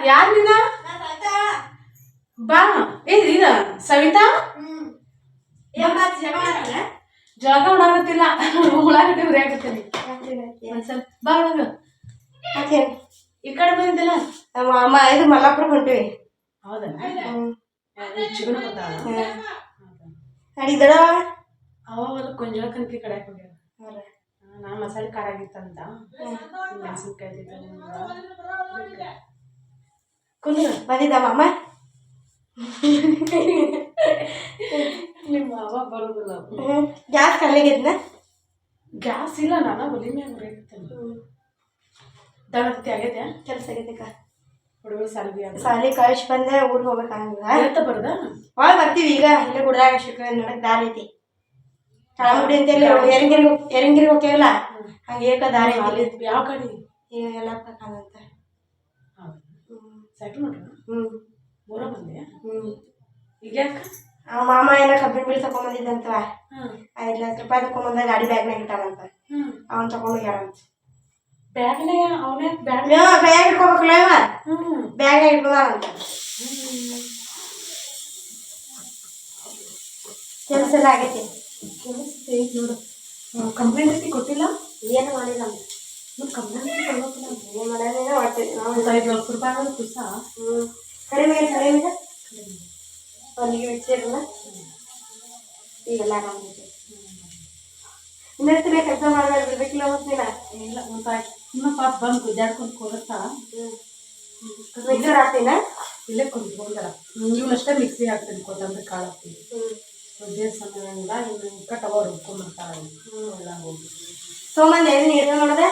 ಯಾರಿನ ಬಾ ಇದ ಸವಿತಾ ಜಳಕ ಮಾಡಾಕತ್ತಿಲ್ಲ ಉಳ್ಳಾಗಡ್ಡಿ ಹುರಿಯಾಕತ್ತೀನಿ ಒಂದ್ಸಲ ಬಾ ಒಳಗ ಈ ಕಡೆ ಬಂದಿದ್ದಲ್ಲ ನಮ್ಮ ಅಮ್ಮ ಇದು ಮಲ್ಲಾಪುರ ಹೊಂಟಿವಿ. ಹೌದಾ ನಡೀದಳ ಅವಾಗ ಕೊಂಜಾಳ ಕನಕಿ ಕಡೆಗೆ ಹೋಗ್ಯಾರ. ನಾ ಮಸಾಲೆ ಖಾರ ಆಗಿತ್ತಂತ ಮೆಣಸಿನ್ಕಾಯಿ ಕುಂದ್ರ ಬಂದಿದ್ದಮ್ಮ ಅಮ್ಮ. ನಿಮ್ಮ ಅವ ಬರೋದಿಲ್ಲ. ಗ್ಯಾಸ್ ಕಲ್ಲಿಗಿದ್ನ ಗ್ಯಾಸ್ ಇಲ್ಲ ನಾನು ಒಲಿ ಮ್ಯಾಗ ಹುರಿಯಾಕತ್ತೇನೆ. ದಳತಿ ಆಗೈತೆ ಕೆಲಸ ಆಗೈತೆ ಹುಡುಗರು ಸಾಲಿ ಕಳಿಸಿ ಬಂದೆ ಊರಿಗೆ ಹೋಗ್ಬೇಕಂಗ ಬರೋದ ಒಳ ಬರ್ತೀವಿ ಈಗ ಇಲ್ಲೇ ಗುಡ್ದಾಗ ಶಿಕ ನೋಡಕ್ ದಾರಿ ಐತಿ. ತಳಗುಡಿ ಅಂತ ಎರಂಗಿರಿ ಹೋಗ್ತೇವಲ್ಲ ಹಂಗೆ ಏಕ ದಾರಿ ಐತಿ. ಯಾವ ಕಡೆ ಎಲ್ಲಪ್ಪ ಕಾಣಂತ ಸೈಕಲ್ ನೋಡ್ರ ಮೂರ ಬಂದೆ ಈಗ ಯಾಕ ಮಾಮ ಏನೋ ಕಬ್ಬಿನ ಬೀಳ್ ತಗೊಂಬಂದಿದ್ದಂತವ 5 ಲಕ್ಷ ರೂಪಾಯಿ ತಗೊಂಬಂದ ಗಾಡಿ ಬ್ಯಾಗ್ನಾಗ ಇಟ್ಟಾನಂತ. ಅವನ್ ತಗೊಂಡು ಹೋಗ್ಯಾರಂತ. ಬ್ಯಾಗ್ನಾಗ ಅವನೇ ಬ್ಯಾಗ್ ಕೈಯಾಗ ಇಟ್ಕೋಬೇಕಲ್ಲ ಇವ ಬ್ಯಾಗ್ನಾಗ ಇಟ್ಕೊಂಡಾನಂತ. ಕೆಲಸ ಎಲ್ಲ ಆಗೈತಿ. ಕೆಲಸ ಐತಿ ನೋಡು. ಕಂಪ್ಲೇಂಟ್ ಐತಿ ಕೊಟ್ಟಿಲ್ಲ ಏನು ಮಾಡಿಲ್ಲ ಮತ್ತೆ ಕಂಪ್ಲೇಂಟ್ ಕೊಡ್ಬೇಕಲ್ಲ. ಏನು ಮಾಡೋದೇನ ಮಾಡ್ತೀವಿ ನಾವು. 5 ಲಕ್ಷ ರೂಪಾಯಿ ಆಗೋದು ಪುಸ ಕಡಿಮೆ ಅಲ್ಲಿಗೆ ಬಿಡ್ಸಿರಲ್ಲ ಈಗೆಲ್ಲ ಆರಾಮೈತಿ. ಇನ್ನೊಂದ್ಸಲ ಕೆಲಸ ಮಾಡ್ಬೇಕು ಬಿಡ್ಬೇಕಿಲ್ಲ ಮತ್ತಿನ ಇಲ್ಲ ಒಂದು ಇನ್ನ ಪಾಪ ಬಂದು ಗುದ್ದಾಡ್ಕೊಂಡು ಕೊಡುತ್ತಾ ಮಿಕ್ಸರ್ ಹಾಕ್ತೀನ ಇಲ್ಲೇ ಕುಂತ್ಕೊಂಡಾರ. ಇವನಷ್ಟೇ ಮಿಕ್ಸಿ ಹಾಕ್ತೀನಿ ಕೊತ್ತಂಬರಿ ಕಾಳು ಹಾಕ್ತೀನಿ. ಉದ್ದೇ ಸಮಯ ಇಲ್ಲ ಇನ್ನು ಕಟ್ಟವ ರುಬ್ಕೊಂಡ್ಬಿಡ್ತಾರ ಎಲ್ಲ ಹೋಗಿ ಸೋಮನ್ ಏನು ನೀರು ನೋಡಿದೆ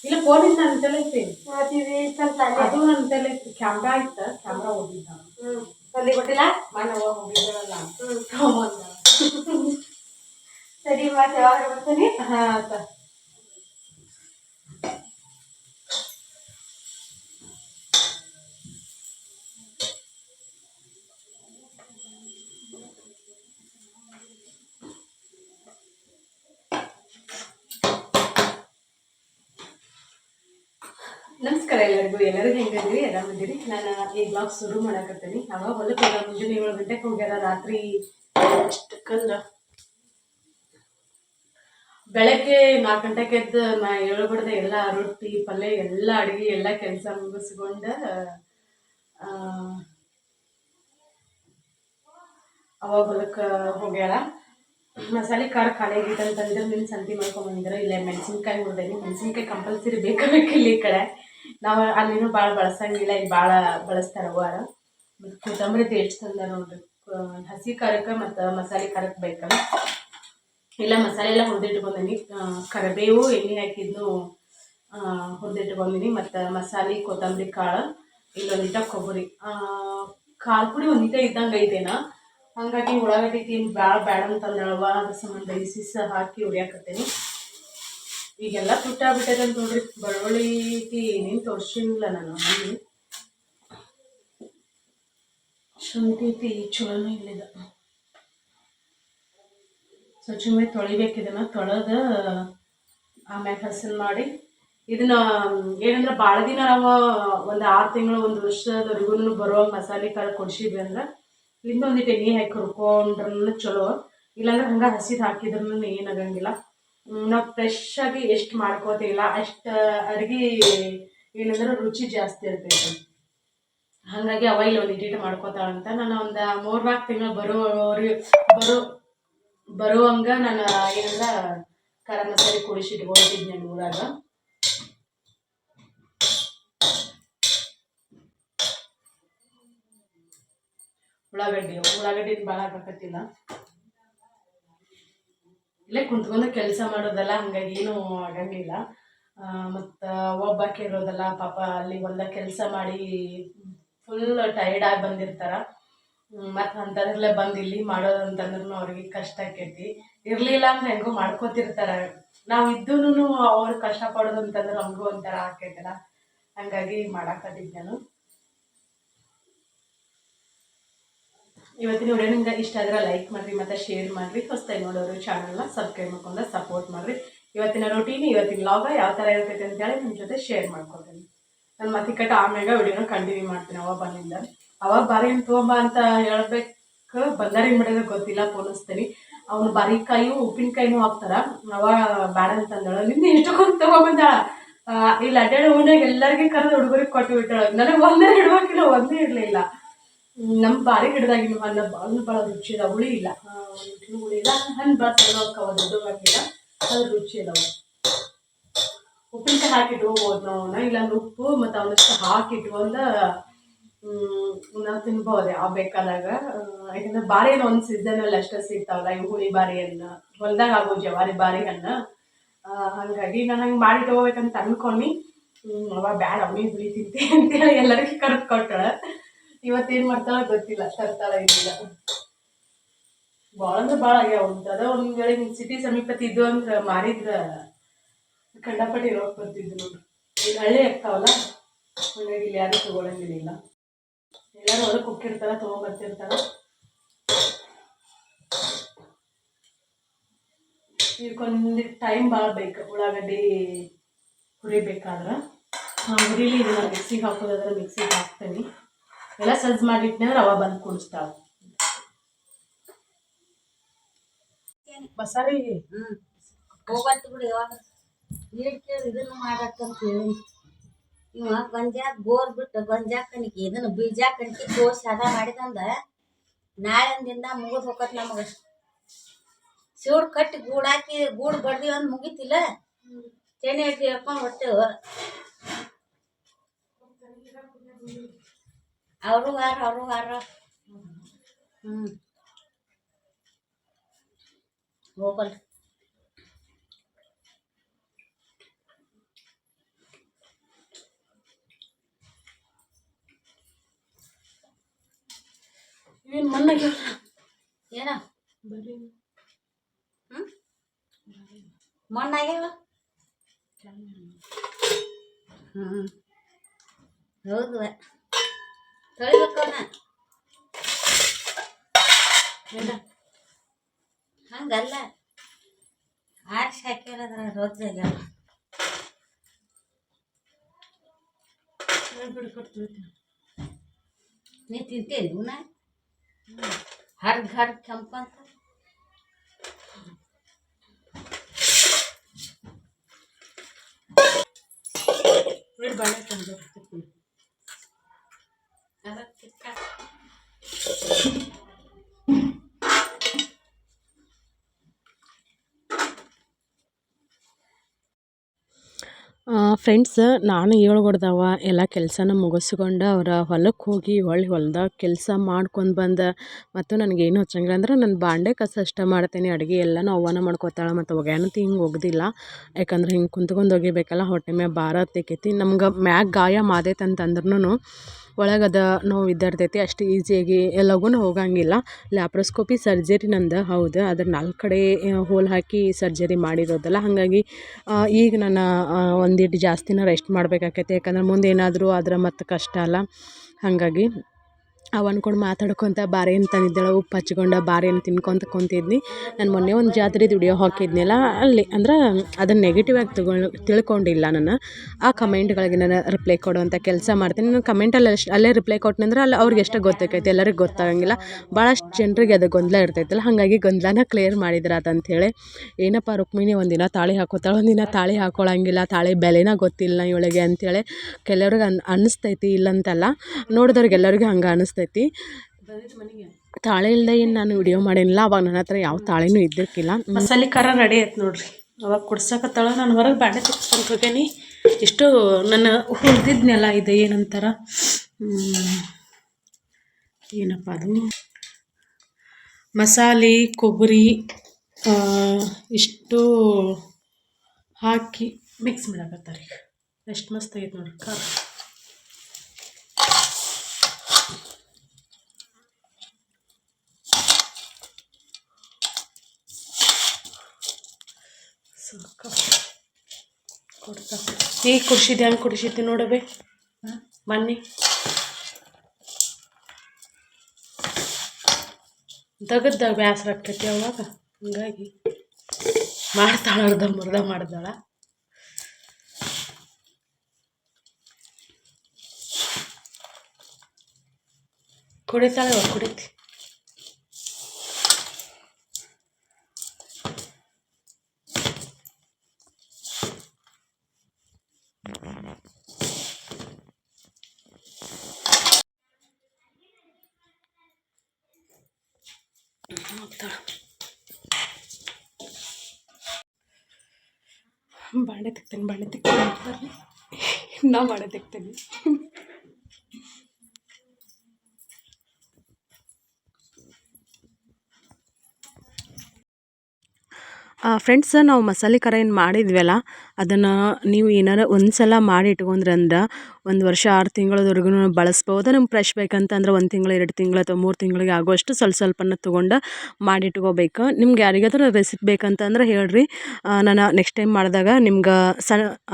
ಇಲ್ಲ ಫೋನಿಂದ ನನ್ನ ತಲೆ ಐತಿ. ಅದು ನನ್ನ ತಲೆ ಐತಿ. ಕ್ಯಾಮ್ರಾ ಇತ್ತು ಕ್ಯಾಮ್ರಾ ಹೋಗಿದ್ದ ತಂದಿ ಕೊಟ್ಟಿಲ್ಲ ಮನೆ ಹೋಗಿದ್ದಾರಲ್ಲ ಸರಿ ಮತ್ತೆ ಯಾವಾಗ ಬರ್ತೀನಿ. ಹಾಂ ನಮಸ್ಕಾರ ಎಲ್ಲರಿಗೂ. ಎಲ್ಲರಿಗೂ ಹೆಂಗಿದ್ರಿ ಆರಾಮಿದ್ದೀರಿ. ನಾನು ಈ ಬ್ಲಾಗ್ ಶುರು ಮಾಡಕತ್ತೀನಿ. ಅವಾಗ ಹೊಲಕ್ಕೆ ಹೋಗ ಮುಂಜಾನೆ 7 ಗಂಟೆಗೆ ಹೋಗ್ಯಾರ. ರಾತ್ರಿ ಅಷ್ಟಕ್ಕಂದ್ರೆ ಬೆಳಗ್ಗೆ 4 ಗಂಟೆಗೆ ಎದ್ದು ಏಳ್ಬಿಡ್ದೆ ಎಲ್ಲ ರೊಟ್ಟಿ ಪಲ್ಯ ಎಲ್ಲ ಅಡುಗೆ ಎಲ್ಲ ಕೆಲಸ ಮುಗಿಸ್ಕೊಂಡು ಅವಾಗ ಹೊಲಕ್ಕೆ ಹೋಗ್ಯಾರ. ಮಸಾಲೆ ಖಾರ ಖಾಲಿ ಆಗಿತ್ತು ಅಂತಂದ್ರೆ ನಿನ್ನ ಸಂತಿ ಮಾಡ್ಕೊಂಬಂದಿದ್ರೆ ಇಲ್ಲ ಮೆಣಸಿನ್ಕಾಯಿ ಹುರಿದೇನಿ. ಮೆಣಸಿನ್ಕಾಯಿ ಕಂಪಲ್ಸರಿ ಬೇಕಿಲ್ಲ ಈ ಕಡೆ. ನಾವು ಅಲ್ಲಿನೂ ಭಾಳ ಬಳಸಂಗಿಲ್ಲ, ಇಲ್ಲಿ ಭಾಳ ಬಳಸ್ತಾರೆ ವಾರ. ಮತ್ತು ಕೊತ್ತಂಬರಿ ಟೇಸ್ಟ್ ತಂದ ನೋಡ್ರಿ. ಹಸಿ ಖಾರಕ್ಕೆ ಮತ್ತು ಮಸಾಲೆ ಖಾರಕ್ಕೆ ಬೇಕಲ್ಲ. ಇಲ್ಲ ಮಸಾಲೆ ಎಲ್ಲ ಹುರಿದಿಟ್ಕೊಂಡೀನಿ. ಕರಿಬೇವು ಎಣ್ಣೆ ಹಾಕಿದ್ನು ಹುರಿದಿಟ್ಕೊಂಡೀನಿ. ಮತ್ತು ಮಸಾಲೆ ಕೊತ್ತಂಬರಿ ಕಾಳು ಇಲ್ಲೊಂದಿಟ ಕೊಬ್ಬರಿ ಖಾರ ಪುಡಿ ಒಂದಿಟ ಇದ್ದಂಗೆ ಐತೇನ. ಹಾಗಾಗಿ ಉಳ್ಳಾಗಡ್ಡಿ ತಿನ್ ಭಾಳ ಬ್ಯಾಡ ಅಂತಂದಳವ ಅದ್ರ ಸಂಬಂಧ ಇಸಿಸ ಹಾಕಿ ಉರಿಯಾಕತ್ತೀನಿ. ಈಗೆಲ್ಲ ತುಟ್ಟಾಗ್ಬಿಟ್ಟೈತೆ ಅಂತ ನೋಡ್ರಿ. ಬೆಳ್ಳುಳ್ಳಿ ಏನೇನು ತೋರಿಸಿಲ್ಲ ನಾನು. ಅಲ್ಲಿ ಶುಂಠಿ ಐತಿ ಚಲೋನೇ ಇಲ್ಲಿದ. ಸ್ವಚ್ಛಮೆ ತೊಳಿಬೇಕಿದನ್ನು ತೊಳೆದು ಆಮ್ಯಾಗ ಹಸನ್ ಮಾಡಿ ಇದನ್ನ ಏನಂದ್ರೆ ಭಾಳ ದಿನ ನಾವು ಒಂದು 6 ತಿಂಗಳು 1 ವರ್ಷದವರೆಗೂ ಬರೋ ಮಸಾಲೆ ಖಾರ ಕೊಡ್ಸಿದ್ವಿ ಅಂದ್ರೆ ಇನ್ನೊಂದಿಟ್ಟು ಎಣ್ಣೆ ಹಾಕಿ ಹುರ್ಕೊಂಡ್ರೂ ಚಲೋ. ಇಲ್ಲಾಂದ್ರೆ ಹಂಗೆ ಹಸಿದು ಹಾಕಿದ್ರೂ ಏನಾಗಂಗಿಲ್ಲ. ನಾವು ಫ್ರೆಶ್ ಆಗಿ ಎಷ್ಟು ಮಾಡ್ಕೋತಿಲ್ಲ ಅಷ್ಟು ಅಡುಗೆ ಏನಂದ್ರೆ ರುಚಿ ಜಾಸ್ತಿ ಇರ್ತೈತೆ. ಹಾಗಾಗಿ ಅವ ಇಲ್ಲಿ ಒಂದು ಇಟ್ಟಿಟ್ಟು ಮಾಡ್ಕೋತಾಳಂತ. ನಾನು ಒಂದು 3-4 ತಿಂಗಳು ಬರುವಂಗೆ ನಾನು ಏನಂದ್ರೆ ಖಾರ ಮಸಾಲೆ ಕುಡಿಸಿಟ್ಕೊಂಡಿದ್ದೆ ನಾನು ಊರಾಗ. ಉಳ್ಳಾಗಡ್ಡಿ ಭಾಳ ಹಾಕತ್ತಿಲ್ಲ. ಇಲ್ಲೇ ಕುಂತ್ಕೊಂಡು ಕೆಲಸ ಮಾಡೋದಲ್ಲ, ಹಂಗಾಗಿ ಏನೂ ಆಗಂಗಿಲ್ಲ. ಮತ್ತು ಒಬ್ಬಾಕೆ ಇರೋದಲ್ಲ ಪಾಪ, ಅಲ್ಲಿ ಹೊಲ್ದಾಗ ಕೆಲಸ ಮಾಡಿ ಫುಲ್ ಟೈರ್ಡ್ ಆಗಿ ಬಂದಿರ್ತಾರೆ. ಮತ್ತು ಅಂಥದ್ರಲ್ಲೇ ಬಂದು ಇಲ್ಲಿ ಮಾಡೋದಂತಂದ್ರೂ ಅವ್ರಿಗೆ ಕಷ್ಟ ಆಕೈತಿ. ಇರಲಿಲ್ಲ ಅಂದ್ರೆ ಹೆಂಗೋ ಮಾಡ್ಕೋತಿರ್ತಾರೆ. ನಾವು ಇದ್ದೂ ಅವ್ರು ಕಷ್ಟಪಡೋದು ಅಂತಂದ್ರೆ ನಮಗೂ ಒಂಥರ ಆಕೈತಲ್ಲ. ಹಂಗಾಗಿ ಮಾಡಾಕತ್ತಿದ್ದೆ ನಾನು. ಇವತ್ತಿನ ವಿಡಿಯೋ ನಿಮ್ಗೆ ಇಷ್ಟ ಆದರೆ ಲೈಕ್ ಮಾಡಿರಿ ಮತ್ತು ಶೇರ್ ಮಾಡಿರಿ. ಹೊಸದಾಗಿ ನೋಡೋರು ಚಾನಲ್ನ ಸಬ್ಸ್ಕ್ರೈಬ್ ಮಾಡ್ಕೊಂಡು ಸಪೋರ್ಟ್ ಮಾಡಿರಿ. ಇವತ್ತಿನ ರೊಟೀನ್ ಇವತ್ತಿನ ವ್ಲಾಗ ಯಾವ ಥರ ಇರ್ತೈತೆ ಅಂತೇಳಿ ನಿಮ್ಮ ಜೊತೆ ಶೇರ್ ಮಾಡ್ಕೊತೀನಿ. ನಾನು ಮತ್ತೆ ಕಟ್ಟ ಆಮ್ಯಾಗ ವಿಡಿಯೋನ ಕಂಟಿನ್ಯೂ ಮಾಡ್ತೀನಿ ಅವಾಗ ಬಂದಿಂದ. ಅವಾಗ ಬಾರಿ ಹಣ್ಣು ತೊಗೊಂಬ ಅಂತ ಹೇಳ್ಬೇಕು, ಬಂದಾರಿ ಮಾಡಿದ್ರೆ ಗೊತ್ತಿಲ್ಲ, ಪೋಣಿಸ್ತೀನಿ. ಅವ್ನು ಬಾರಿಕಾಯಿಯು ಉಪ್ಪಿನಕಾಯಿನೂ ಹಾಕ್ತಾರ, ಅವ ಬ್ಯಾಡ ಅಂತಂದಳ. ನಿನ್ನೆ ಎಷ್ಟೊಂದು ತೊಗೊಂಬಂದಾಳ. ಇಲ್ಲಿ ಅಡ್ಡಾಡಿ ಓಣ್ಯಾಗ ಎಲ್ಲರಿಗೆ ಕರೆದು ಹುಡುಗರಿಗೆ ಕೊಟ್ಟು ಬಿಟ್ಟಾಳ. ನನಗೆ ಒಂದೇ ಇಡ್ಬೇಕಿಲ್ಲ, ಒಂದೇ ಇರಲಿಲ್ಲ. ನಮ್ಮ ಬಾರಿ ಗಿಡದಾಗಿನ ಹಣ್ಣು ಭಾಳ ರುಚಿ ಅದ, ಹುಳಿ ಇಲ್ಲ, ಹುಳಿ ಇಲ್ಲ, ಹಣ್ಣು ಭಾಳ ಚೆನ್ನಾಗಿ ದೊಡ್ಡವಾಗಿಲ್ಲ, ಅದು ರುಚಿ ಅದಾವ. ಉಪ್ಪಿನಕಾಯಿ ಹಾಕಿಟ್ಕೋಬೋದು ನಾವು, ಇಲ್ಲ ಉಪ್ಪು ಮತ್ತು ಅವನಷ್ಟು ಹಾಕಿಟ್ಕೊಂಡು ನಾವು ತಿನ್ಬೋದು ಯಾವ ಬೇಕಾದಾಗ. ಯಾಕಂದ್ರೆ ಬಾರಿ ಹಣ್ಣು ಒಂದು ಸೀಸನಲ್ಲಿ ಅಷ್ಟೇ ಸಿಗ್ತಾವಲ್ಲ, ಇವು ಹುಳಿ ಬಾರಿ ಹಣ್ಣು ಹೊಲ್ದಾಗ ಆಗೋ ಜವಾರಿ ಬಾರಿ ಹಣ್ಣು. ಹಾಗಾಗಿ ನಾನು ಹಂಗೆ ಮಾಡಿ ತಗೋಬೇಕಂತ ಅನ್ಕೊಂಡು ಅವ ಬ್ಯಾಡ ಅವನಿಗೆ ಹುಳಿ ತಿಂತೆ ಅಂತೇಳಿ ಎಲ್ಲರಿಗೂ ಕರೆದು ಕೊಟ್ಟಳ. ಇವತ್ತೇನು ಮಾಡ್ತಾಳ ಗೊತ್ತಿಲ್ಲ, ತರ್ತಾಳ ಏನಿಲ್ಲ. ಭಾಳ ಅಂದ್ರೆ ಭಾಳ ಆಗ್ಯಾವ. ಅದ ಒಂದು ವೇಳೆ ಸಿಟಿ ಸಮೀಪತಿ ಇದ್ದು ಅಂದ್ರೆ ಮಾರಿದ್ರೆ ಕಂಡಪಟ್ಟಿ ರೋಗ ಬರ್ತಿದ್ದು ನೋಡ್ರಿ. ಈಗ ಹಳ್ಳಿ ಆಗ್ತಾವಲ್ಲ, ಹಾಗಾಗಿ ಇಲ್ಲಿ ಯಾರು ತೊಗೊಳಂಗಿಲ್ಲ. ಎಲ್ಲರೂ ಹೊರಗೆ ಹೋಗಿರ್ತಾರ, ತೊಗೊಂಬರ್ತಿರ್ತಾರ. ಇದಕ್ಕೊಂದು ಟೈಮ್ ಭಾಳ ಬೇಕು. ಉಳ್ಳಾಗಡ್ಡಿ ಹುರಿಬೇಕಾದ್ರೆ ಹುರಿಲಿ ಇದನ್ನ ಮಿಕ್ಸಿಗೆ ಹಾಕೋದಾದ್ರೆ ಮಿಕ್ಸಿಗೆ ಹಾಕ್ತೀನಿ. ಎಲ್ಲ ಸಜ್ಜು ಮಾಡಿಟ್ನೆ ಅಂದ್ರೆ ಅವ ಬಂದು ಕುಡಿಸ್ತಾಳೆ. ಬಸಾರಿ ಹೋಗತ್ತು ಬಿಡಿ. ಯಾವಾಗ ಕೇಳಿ ಇದನ್ನು ಮಾಡಕ್ಕಂತ ಹೇಳಿ ಇವ ಗೊಂಜಾಕ ಗೋರ್ ಬಿಟ್ಟು ಗೊಂಜಾಕ ಕಣಿಕೆ ಇದನ್ನು ಬೀಜ ಕಣಿಕೆ ಕೋಸಿ ಅದ ಮಾಡಿದಂದ ನಾಳೆಂದಿಂದ ಮುಗಿದು ಹೋಗತ್ ನಮಗೆ. ಸೀಡ್ ಕಟ್ಟಿ ಗೂಡಾಕಿ ಗೂಡು ಬಡ್ದಿವಿ ಅಂದ್ ಮುಗಿತಿಲ್ಲ, ತೆನೆ ಅಕ್ಕಿ ಹಾಕೊಂಡು ಹೊಟ್ಟೆವು. ಅವರು ವಾರ ಹೋಗಲ್ರಿ. ಏನು ಮಣ್ಣಾಗ ಏನ ಬರೀ ಮಣ್ಣಾಗ್ಯಾವ. ಹೌದು, ತೊಳಿಬೇಕವನ್ನ. ಹಂಗಲ್ಲ, ಆರಿಸಿ ಹಾಕ್ಯಾರದ್ರ ರೋಜ್ಜಾಗ್ಯಾವ. ನೀ ತಿಂತೇನಿ ಇವನ್ನ ಹರ್ಗ್ ಕೆಂಪಂತ. ಬಾಳೆ ತಂದು ಫ್ರೆಂಡ್ಸ್, ನಾನು ಏಳ್ಗೊಡ್ದವ ಎಲ್ಲ ಕೆಲಸನ ಮುಗಿಸ್ಕೊಂಡು ಅವ್ರ ಹೊಲಕ್ಕೆ ಹೋಗಿ ಹೊಲ್ದಾಗ ಕೆಲಸ ಮಾಡ್ಕೊಂಡು ಬಂದು ಮತ್ತು ನನಗೇನು ಹಚ್ಚಂಗಿಲ್ಲ ಅಂದ್ರೆ ನಾನು ಬಾಂಡೆ ಕಸ ಅಷ್ಟೇ ಮಾಡ್ತೀನಿ. ಅಡುಗೆ ಎಲ್ಲನೂ ಅವ್ವನ ಮಾಡ್ಕೊತಾಳೆ. ಮತ್ತು ಒಗ್ಯಾನತಿ ಹಿಂಗೆ ಒಗ್ದಿಲ್ಲ, ಯಾಕಂದ್ರೆ ಹಿಂಗೆ ಕುಂತ್ಕೊಂಡು ಒಗಿಬೇಕಲ್ಲ, ಹೊಟ್ಟೆ ಮ್ಯಾಗ ಭಾರ ಹತ್ತೈತಿ. ನಮ್ಗೆ ಮ್ಯಾಗ ಗಾಯ ಮಾದೈತೆ ಅಂತಂದ್ರೂ ಒಳಗದ ನೋವು ಇದ್ದಿರ್ತೈತಿ. ಅಷ್ಟು ಈಸಿಯಾಗಿ ಲಘುನ ಹೋಗಂಗಿಲ್ಲ. ಲ್ಯಾಪ್ರೋಸ್ಕೋಪಿ ಸರ್ಜರಿ ನಂದು ಹೌದು, ಅದ್ರ 4 ಕಡೆ ಹೋಲ್ ಹಾಕಿ ಸರ್ಜರಿ ಮಾಡಿರೋದಲ್ಲ. ಹಾಗಾಗಿ ಈಗ ನಾನು ಒಂದಿಟ್ಟು ಜಾಸ್ತಿನ ರೆಸ್ಟ್ ಮಾಡಬೇಕಾಕೈತಿ. ಯಾಕಂದ್ರೆ ಮುಂದೆ ಏನಾದರೂ ಆದ್ರೆ ಮತ್ತು ಕಷ್ಟ ಅಲ್ಲ. ಹಾಗಾಗಿ ಅವು ಅಂದ್ಕೊಂಡು ಮಾತಾಡ್ಕೊತ ಬಾರೆ ಹಣ್ಣು ತಂದಿದ್ದಾಳೆ, ಉಪ್ಪು ಹಚ್ಕೊಂಡು ಬಾರೆ ಹಣ್ಣು ತಿನ್ಕೊತ ಕುಂತಿದ್ನಿ. ನಾನು ಮೊನ್ನೆ ಒಂದು ಜಾತ್ರೆದು ವಿಡಿಯೋ ಹಾಕಿದ್ನಲ್ಲ, ಅಲ್ಲಿ ಅಂದ್ರೆ ಅದನ್ನು ನೆಗೆಟಿವ್ ಆಗಿ ತಿಳ್ಕೊಂಡಿಲ್ಲ. ನಾನು ಆ ಕಮೆಂಟ್ಗಳಿಗೆ ನಾನು ರಿಪ್ಲೈ ಕೊಡುವಂಥ ಕೆಲಸ ಮಾಡ್ತೀನಿ. ನಾನು ಕಮೆಂಟಲ್ಲಿ ಅಲ್ಲೇ ರಿಪ್ಲೈ ಕೊಟ್ಟನಂದ್ರೆ ಅಲ್ಲಿ ಅವ್ರಿಗೆ ಎಷ್ಟು ಗೊತ್ತಾಗೈತೆ, ಎಲ್ಲರಿಗೆ ಗೊತ್ತಾಗಂಗಿಲ್ಲ. ಭಾಳಷ್ಟು ಜನರಿಗೆ ಅದು ಗೊಂದಲ ಇರ್ತೈತಲ್ಲ, ಹಾಗಾಗಿ ಗೊಂದಲನ ಕ್ಲಿಯರ್ ಮಾಡಿದ್ರೆ ಅದಂಥೇಳಿ. ಏನಪ್ಪ ರುಕ್ಮಿಣಿ ಒಂದಿನ ತಾಳಿ ಹಾಕೋತಾಳೆ, ಒಂದಿನ ತಾಳಿ ಹಾಕೊಳ್ಳಂಗಿಲ್ಲ, ತಾಳಿ ಬೆಲೆನ ಗೊತ್ತಿಲ್ಲ ಇವಳಿಗೆ ಅಂಥೇಳಿ ಕೆಲವ್ರಿಗೆ ಅನ್ನಿಸ್ತೈತಿ. ಇಲ್ಲಂತಲ್ಲ, ನೋಡಿದವ್ರಿಗೆ ಎಲ್ಲರಿಗೂ ಹಂಗೆ ಅನ್ನಿಸ್ತೈತಿ. ತಾಳೆ ಇಲ್ಲದೆ ಏನು ನಾನು ವಿಡಿಯೋ ಮಾಡೇನಿಲ್ಲ. ಅವಾಗ ನನ್ನ ಹತ್ರ ಯಾವ ತಾಳಿನೂ ಇದ್ದಿರ್ಕಿಲ್ಲ. ಮಸಾಲೆ ಖಾರ ರೆಡಿ ಆಯ್ತು ನೋಡ್ರಿ. ಅವಾಗ ಕುಡ್ಸಕತ್ತಾಳ, ನಾನು ಹೊರಗೆ ಬಾಂಡೆ ತೆಗೆಸ್ಕೊಂಡು ಹೋಗೇನಿ. ಇಷ್ಟು ನನ್ನ ಹುರಿದಿದ್ನೆಲ್ಲ ಇದೆ, ಏನಂತಾರ ಏನಪ್ಪ ಅದು, ಮಸಾಲೆ ಕೊಬ್ಬರಿ ಇಷ್ಟು ಹಾಕಿ ಮಿಕ್ಸ್ ಮಾಡಕತ್ತಾರೆ. ಎಷ್ಟು ಮಸ್ತ್ ಆಗೈತೆ ನೋಡ್ರಿ ಖಾರ. ಕೊಡ್ತಾ ನೀ ಕುಡ್ಸಿದ್ದೆ, ಹೆಂಗೆ ಕುಡಿಸಿದ್ದೆ ನೋಡಬೇ ಮನ್ನಿ ತೆಗದ್ದ ಬ್ಯಾಸರ ಆಕ್ಕೈತಿ ಅವಾಗ. ಹಂಗಾಗಿ ಮಾಡ್ತಾಳ, ಅರ್ಧ ಮುರ್ಧ ಮಾಡ್ದಾಳ. ಕುಡಿತಾಳೆ ಕುಡಿತಿ. ಬಾಂಡೆ ತಿಕ್ತೇನೆ ನಾ ಬಾಂಡೆ ತಿಕ್ತೇನೆ. ಫ್ರೆಂಡ್ಸ್, ನಾವು ಮಸಾಲೆ ಖಾರ ಏನು ಮಾಡಿದ್ವಲ್ಲ ಅದನ್ನು ನೀವು ಏನಾರು ಒಂದು ಸಲ ಮಾಡಿ ಇಟ್ಕೊಂಡ್ರೆ ಅಂದ್ರೆ 1 ವರ್ಷ 6 ತಿಂಗಳವರೆಗೂ ಬಳಸ್ಬೋದು. ನಮ್ಗೆ ಫ್ರೆಶ್ ಬೇಕಂತಂದ್ರೆ 1 ತಿಂಗಳು 2 ತಿಂಗಳು ಅಥವಾ 3 ತಿಂಗಳಿಗೆ ಆಗುವಷ್ಟು ಸ್ವಲ್ಪನ ತೊಗೊಂಡು ಮಾಡಿಟ್ಕೋಬೇಕು. ನಿಮ್ಗೆ ಯಾರಿಗಾದ್ರೂ ರೆಸಿಪಿ ಬೇಕಂತಂದ್ರೆ ಹೇಳ್ರಿ, ನಾನು ನೆಕ್ಸ್ಟ್ ಟೈಮ್ ಮಾಡಿದಾಗ ನಿಮ್ಗೆ